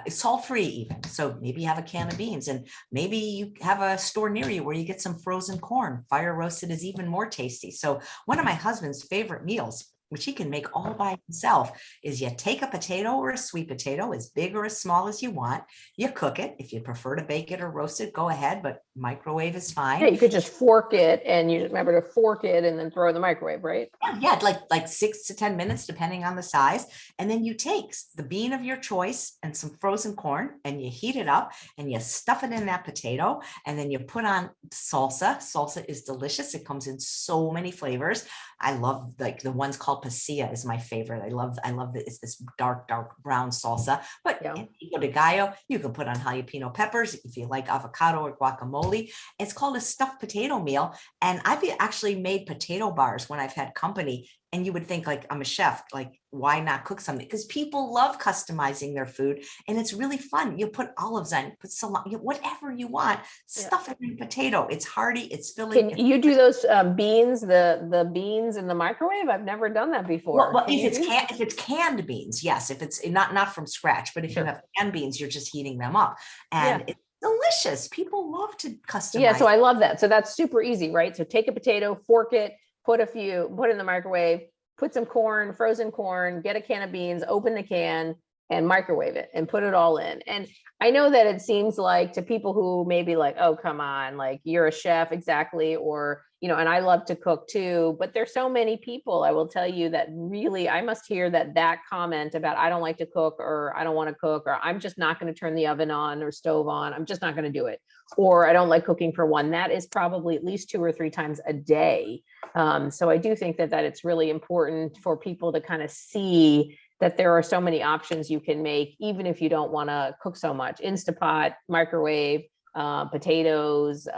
Salt-free even. So maybe you have a can of beans, and maybe you have a store near you where you get some frozen corn. Fire roasted is even more tasty. So one of my husband's favorite meals, which he can make all by himself, is you take a potato or a sweet potato, as big or as small as you want. You cook it. If you prefer to bake it or roast it, go ahead, but microwave is fine. Yeah, you could just fork it, and you remember to fork it and then throw it in the microwave, right? Yeah, like 6 to 10 minutes, depending on the size. And then you take the bean of your choice and some frozen corn, and you heat it up and you stuff it in that potato, and then you put on salsa. Salsa is delicious. It comes in so many flavors. I love like the ones called pasilla is my favorite. I love that it's this dark brown salsa. But if you go to Gallo, you can put on jalapeno peppers if you like avocado or guacamole. It's called a stuffed potato meal. And I've actually made potato bars when I've had company. And you would think, like, I'm a chef, like, why not cook something? Because people love customizing their food, and it's really fun. You put olives on, put salami, whatever you want, stuff it in potato. It's hearty, it's filling. Can you do those beans, the beans in the microwave? I've never done that before. Well, if it's canned beans, yes. If it's not from scratch, but if you have canned beans, you're just heating them up, and it's delicious. People love to customize. Yeah, so I love that. So that's super easy, right? So take a potato, fork it, put it in the microwave, put some corn, frozen corn, get a can of beans, open the can and microwave it and put it all in. And I know that it seems like to people who may be like, oh, come on, like you're a chef, exactly. Or, and I love to cook too, but there's so many people, I will tell you, that really, I must hear that comment about, I don't like to cook, or I don't want to cook, or I'm just not going to turn the oven on or stove on. I'm just not going to do it. Or I don't like cooking for one. That is probably at least 2 or 3 times a day. So I do think that it's really important for people to kind of see that there are so many options you can make, even if you don't want to cook so much. Instapot, microwave, potatoes,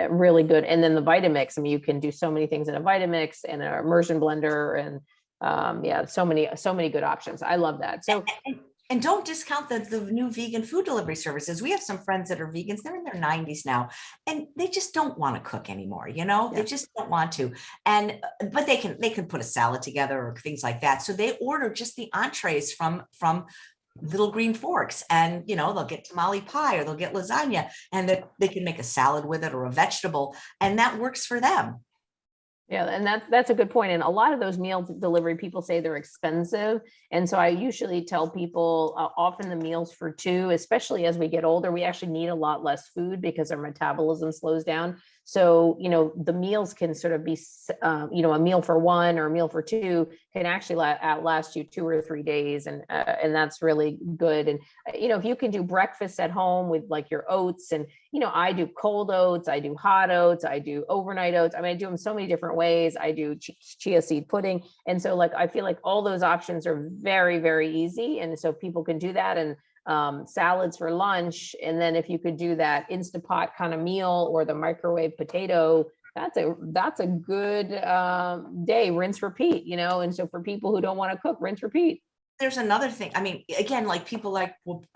really good. And then the Vitamix, I mean, you can do so many things in a Vitamix and an immersion blender, and yeah, so many good options. I love that. So and don't discount the new vegan food delivery services. We have some friends that are vegans. They're in their 90s now, and they just don't want to cook anymore. They just don't want to. And but they can put a salad together or things like that. So they order just the entrees from Little Green Forks, and they'll get tamale pie or they'll get lasagna, and they can make a salad with it or a vegetable, and that works for them. Yeah, and that's a good point. And a lot of those meal delivery people say they're expensive. And so I usually tell people often the meals for two, especially as we get older, we actually need a lot less food because our metabolism slows down. So, the meals can sort of be, a meal for one or a meal for two can actually outlast you 2 or 3 days. And that's really good. And, if you can do breakfast at home with like your oats, and, I do cold oats, I do hot oats, I do overnight oats. I mean, I do them so many different ways. I do chia seed pudding. And so I feel like all those options are very, very easy. And so people can do that. And salads for lunch. And then if you could do that Instapot kind of meal or the microwave potato, that's a good day, rinse, repeat, and so for people who don't want to cook, rinse, repeat. There's another thing. I mean, again, like people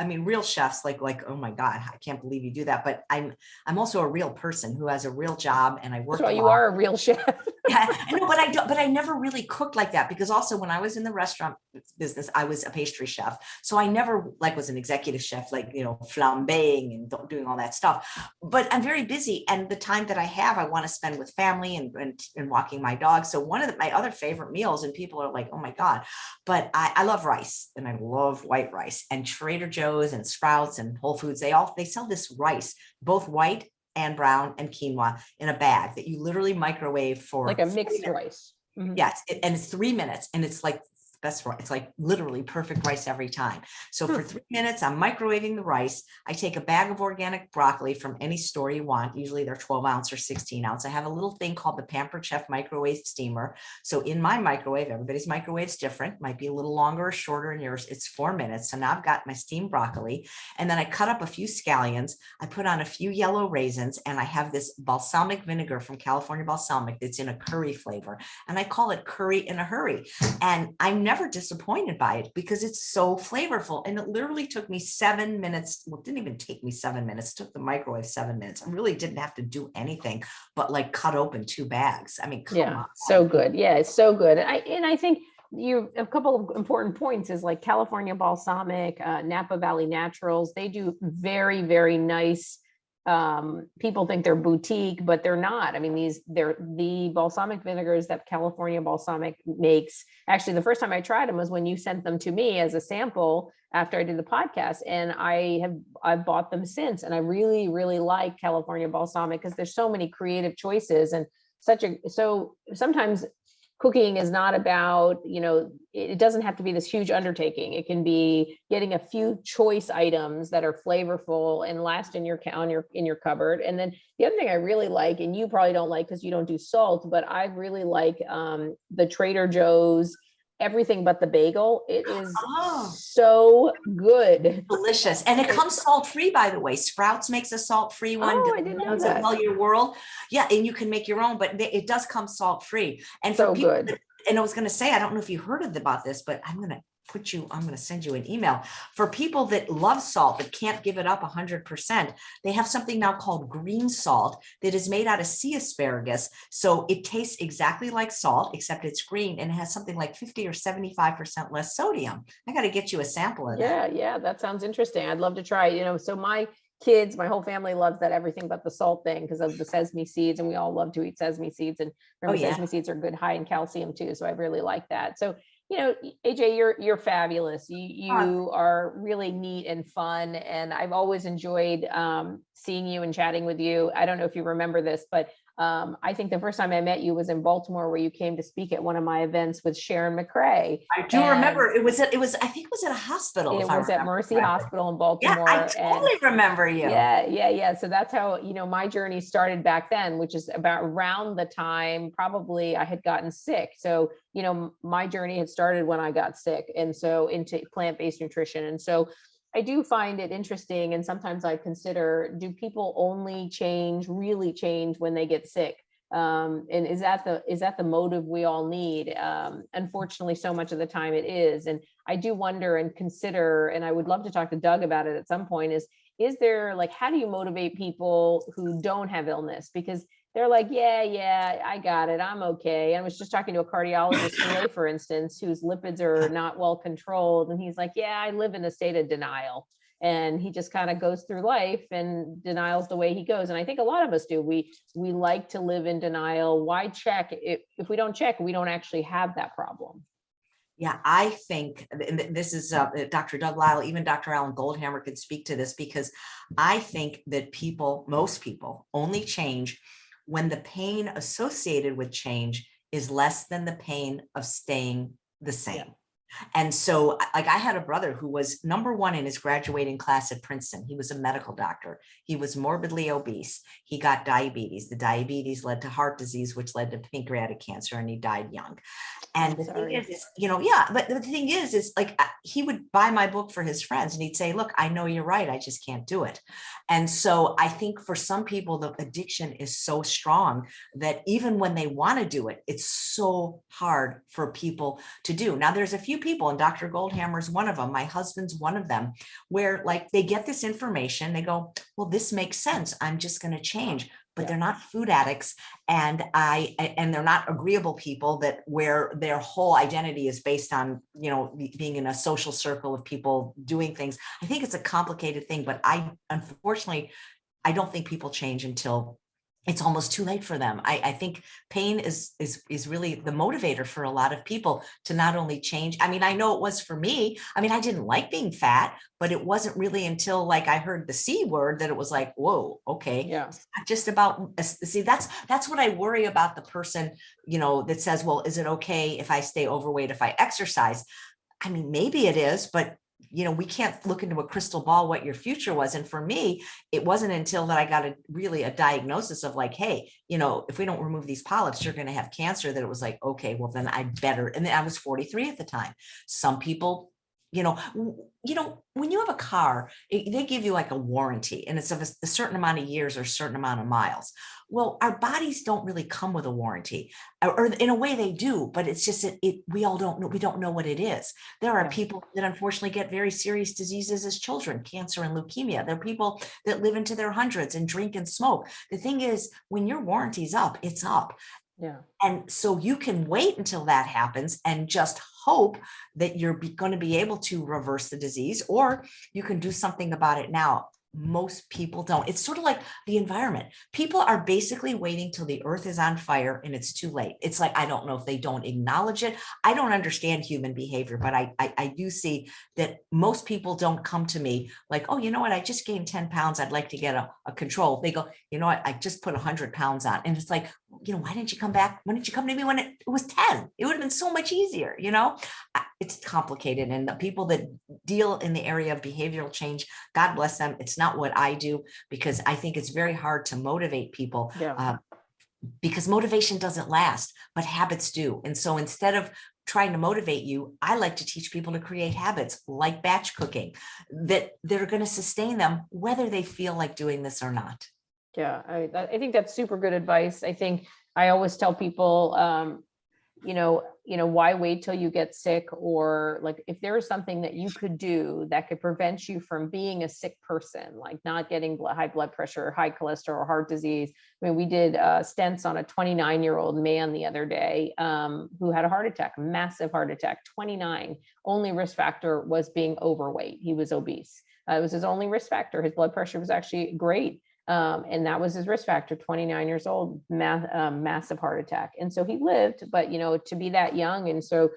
real chefs, like, oh my God, I can't believe you do that. But I'm also a real person who has a real job, and I work. So you are a real chef. Yeah, I know, but I never really cooked like that, because also when I was in the restaurant business, I was a pastry chef. So I never was an executive chef, flambeing and doing all that stuff. But I'm very busy, and the time that I have, I want to spend with family and walking my dog. So one of my other favorite meals, and people are like, oh my God, but I love rice, and I love white rice, and Trader Joe's and Sprouts and Whole Foods, they sell this rice, both white and brown and quinoa, in a bag that you literally microwave for like a mixed rice. Mm-hmm. Yes. And it's 3 minutes, and it's like best rice. It's like literally perfect rice every time. So for 3 minutes, I'm microwaving the rice. I take a bag of organic broccoli from any store you want. Usually they're 12 ounce or 16 ounce. I have a little thing called the Pampered Chef microwave steamer. So in my microwave, everybody's microwave is different, might be a little longer or shorter in yours. It's 4 minutes. So now I've got my steamed broccoli, and then I cut up a few scallions. I put on a few yellow raisins, and I have this balsamic vinegar from California Balsamic that's in a curry flavor. And I call it curry in a hurry. And I'm never disappointed by it because it's so flavorful. And it literally took me 7 minutes. Well, it didn't even take me 7 minutes. It took the microwave 7 minutes. I really didn't have to do anything but cut open 2 bags. I mean, come on. So good. Yeah, it's so good. And I think a couple of important points is like California Balsamic, Napa Valley Naturals. They do very, very nice. People think they're boutique, but they're not. I mean, they're the balsamic vinegars that California Balsamic makes. Actually, the first time I tried them was when you sent them to me as a sample after I did the podcast, and I've bought them since, and I really, really like California Balsamic because there's so many creative choices, and so sometimes cooking is not about, it doesn't have to be this huge undertaking. It can be getting a few choice items that are flavorful and last in your cupboard. And then the other thing I really like, and you probably don't like because you don't do salt, but I really like the Trader Joe's everything but the bagel. It is so good. Delicious. And it comes salt-free, by the way. Sprouts makes a salt-free one. Oh, I didn't know that. Well, your world. Yeah. And you can make your own, but it does come salt-free. And so good. And I was going to say, I don't know if you heard about this, but I'm going to send you an email for people that love salt but can't give it up 100%. They have something now called green salt that is made out of sea asparagus. So it tastes exactly like salt, except it's green, and it has something like 50 or 75% less sodium. I got to get you a sample of that. Yeah, that sounds interesting. I'd love to try it. So my kids, my whole family loves that everything but the salt thing because of the sesame seeds, and we all love to eat sesame seeds, and sesame seeds are good, high in calcium too. So I really like that. So AJ, you're fabulous. You are really neat and fun, and I've always enjoyed seeing you and chatting with you. I don't know if you remember this, but I think the first time I met you was in Baltimore, where you came to speak at one of my events with Sharon McRae. I do remember. I think it was at a hospital. It was at Mercy Hospital in Baltimore. Yeah, I totally remember you. Yeah. So that's how, my journey started back then, which is about around the time probably I had gotten sick. So, my journey had started when I got sick, and so into plant-based nutrition. And so I do find it interesting. And sometimes I consider, do people only really change when they get sick? And is that the motive we all need? Unfortunately, so much of the time it is. And I do wonder and consider, and I would love to talk to Doug about it at some point, is there, like, how do you motivate people who don't have illness? Because they're like, yeah, I got it, I'm okay. I was just talking to a cardiologist today, for instance, whose lipids are not well controlled. And he's like, yeah, I live in a state of denial. And he just kind of goes through life, and denial's the way he goes. And I think a lot of us do. We like to live in denial. Why check? If we don't check, we don't actually have that problem. Yeah, I think this is Dr. Doug Lyle, even Dr. Alan Goldhammer could speak to this, because I think that most people only change when the pain associated with change is less than the pain of staying the same. Yeah. And so, like, I had a brother who was #1 in his graduating class at Princeton. He was a medical doctor. He was morbidly obese. He got diabetes. The diabetes led to heart disease, which led to pancreatic cancer, and he died young. And the thing is, but the thing is like, he would buy my book for his friends, and he'd say, look, I know you're right, I just can't do it. And so I think for some people, the addiction is so strong that even when they want to do it, it's so hard for people to do. Now, there's a few people, and Dr. Goldhammer is one of them. My husband's one of them, where, like, they get this information, they go, well, this makes sense, I'm just going to change. But they're not food addicts, and they're not agreeable people where their whole identity is based on, being in a social circle of people doing things. I think it's a complicated thing, but unfortunately, I don't think people change until it's almost too late for them. I think pain is really the motivator for a lot of people to not only change. I mean, I know it was for me. I mean, I didn't like being fat, but it wasn't really until, like, I heard the C word that it was like, whoa, okay. Yeah. It's not just about, see, that's what I worry about, the person, that says, well, is it okay if I stay overweight, if I exercise? I mean, maybe it is, but we can't look into a crystal ball what your future was. And for me, it wasn't until that I got a diagnosis of, like, hey, if we don't remove these polyps, you're going to have cancer, that it was like, okay, well, then I better. And then I was 43 at the time. Some people, when you have a car, they give you like a warranty, and it's of a certain amount of years or a certain amount of miles. Well, our bodies don't really come with a warranty, or in a way they do, but it's just that we all don't know. We don't know what it is. There are people that unfortunately get very serious diseases as children, cancer and leukemia. There are people that live into their hundreds and drink and smoke. The thing is, when your warranty's up, it's up. Yeah. And so you can wait until that happens and just hope that you're going to be able to reverse the disease, or you can do something about it now. Most people don't. It's sort of like the environment. People are basically waiting till the earth is on fire and it's too late. It's like, I don't know if they don't acknowledge it. I don't understand human behavior, but I do see that most people don't come to me like, oh, you know what? I just gained 10 pounds. I'd like to get a control. They go, you know what? I just put 100 pounds on. And it's like, why didn't you come back? Why didn't you come to me when it was 10? It would have been so much easier. It's complicated. And the people that deal in the area of behavioral change, God bless them. It's not what I do, because I think it's very hard to motivate people. Because motivation doesn't last, but habits do. And so instead of trying to motivate you, I like to teach people to create habits like batch cooking that are going to sustain them, whether they feel like doing this or not. Yeah, I think that's super good advice. I think I always tell people, why wait till you get sick? Or, like, if there is something that you could do that could prevent you from being a sick person, like not getting high blood pressure, high cholesterol, or heart disease. I mean, we did stents on a 29-year-old man the other day who had a heart attack, massive heart attack, 29. Only risk factor was being overweight. He was obese. It was his only risk factor. His blood pressure was actually great. And that was his risk factor, 29 years old, massive heart attack. And so he lived, but, to be that young. And so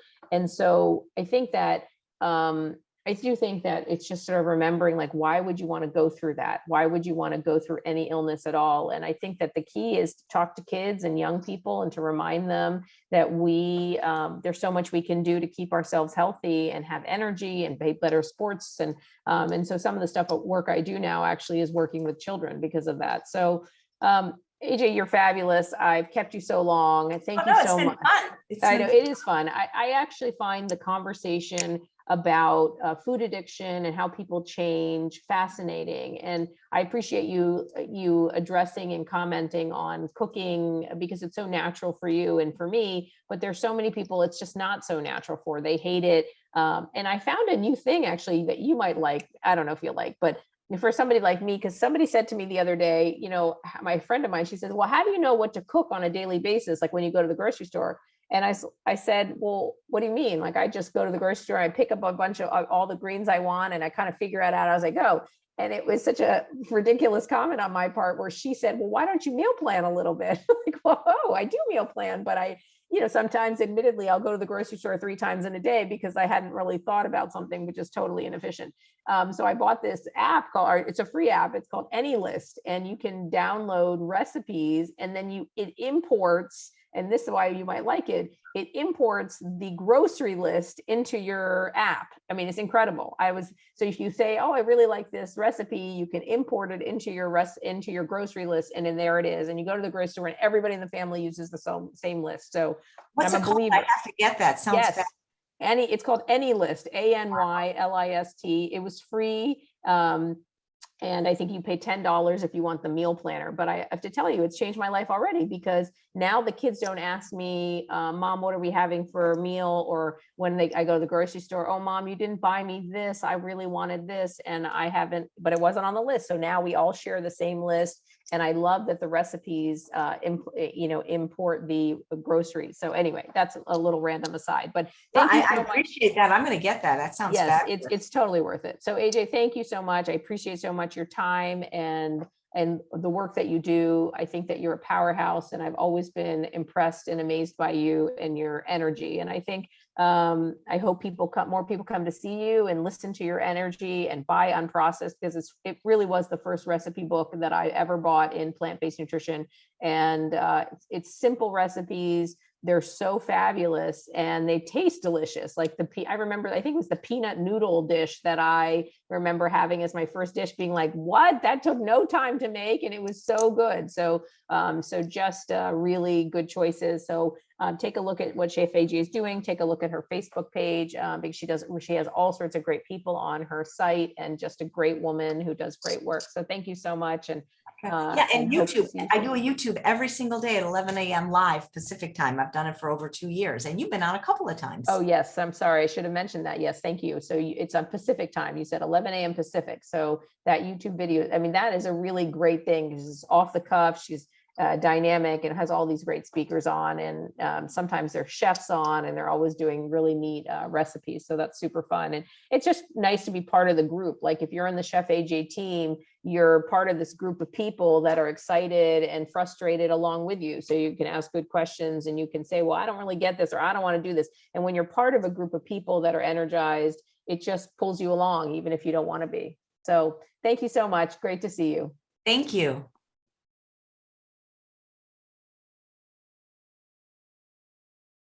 I think that, I do think that it's just sort of remembering, like, why would you want to go through that? Why would you want to go through any illness at all? And I think that the key is to talk to kids and young people and to remind them that there's so much we can do to keep ourselves healthy and have energy and play better sports. And so some of the stuff at work I do now actually is working with children because of that. So, AJ, you're fabulous. I've kept you so long. Thank you so much. I know it is fun. I actually find the conversation, about food addiction and how people change fascinating. And I appreciate you addressing and commenting on cooking, because it's so natural for you and for me, but there's so many people it's just not so natural for. They hate it. And I found a new thing actually that you might like. I don't know if you like, but for somebody like me, because somebody said to me the other day, my friend of mine, she says, well, how do you know what to cook on a daily basis? Like when you go to the grocery store. And I said, well, what do you mean? Like, I just go to the grocery store, I pick up a bunch of all the greens I want, and I kind of figure it out as I go. And it was such a ridiculous comment on my part where she said, well, why don't you meal plan a little bit? Like, well, I do meal plan, but sometimes admittedly, I'll go to the grocery store 3 times in a day because I hadn't really thought about something, which is totally inefficient. So I bought this app it's a free app. It's called Anylist, and you can download recipes, and then it imports, and this is why you might like it. It imports the grocery list into your app. I mean, it's incredible. So if you say, oh, I really like this recipe, you can import it into your grocery list, and then there it is. And you go to the grocery store, and everybody in the family uses the same list. So what's it called? I have to get that. Sounds yes. It's called Anylist, Anylist. It was free. And I think you pay $10 if you want the meal planner. But I have to tell you, it's changed my life already, because now the kids don't ask me, Mom, what are we having for a meal? Or when I go to the grocery store, oh, Mom, you didn't buy me this. I really wanted this. And I haven't, but it wasn't on the list. So now we all share the same list. And I love that the recipes, import the groceries. So anyway, that's a little random aside, but thank you so much. I appreciate that. I'm going to get that. That sounds fabulous. It's totally worth it. So AJ, thank you so much. I appreciate so much your time and the work that you do. I think that you're a powerhouse, and I've always been impressed and amazed by you and your energy. And I think I hope more people come to see you and listen to your energy and buy Unprocessed, because it really was the first recipe book that I ever bought in plant-based nutrition. And it's simple recipes. They're so fabulous, and they taste delicious. Like I remember, I think it was the peanut noodle dish that I remember having as my first dish, being like, what? That took no time to make, and it was so good. So just really good choices. So take a look at what Chef AJ is doing. Take a look at her Facebook page, because she has all sorts of great people on her site, and just a great woman who does great work. So thank you so much. And and YouTube. I do a YouTube every single day at 11 a.m. live Pacific time. I've done it for over 2 years, and you've been on a couple of times. Oh, yes. I'm sorry. I should have mentioned that. Yes. Thank you. So it's on Pacific time. You said 11 a.m. Pacific. So that YouTube video, I mean, that is a really great thing, because it's off the cuff. She's dynamic and has all these great speakers on, and sometimes there's chefs on, and they're always doing really neat recipes. So that's super fun. And it's just nice to be part of the group. Like if you're in the Chef AJ team, you're part of this group of people that are excited and frustrated along with you. So you can ask good questions, and you can say, well, I don't really get this, or I don't want to do this. And when you're part of a group of people that are energized, it just pulls you along, even if you don't want to be. So thank you so much. Great to see you. Thank you.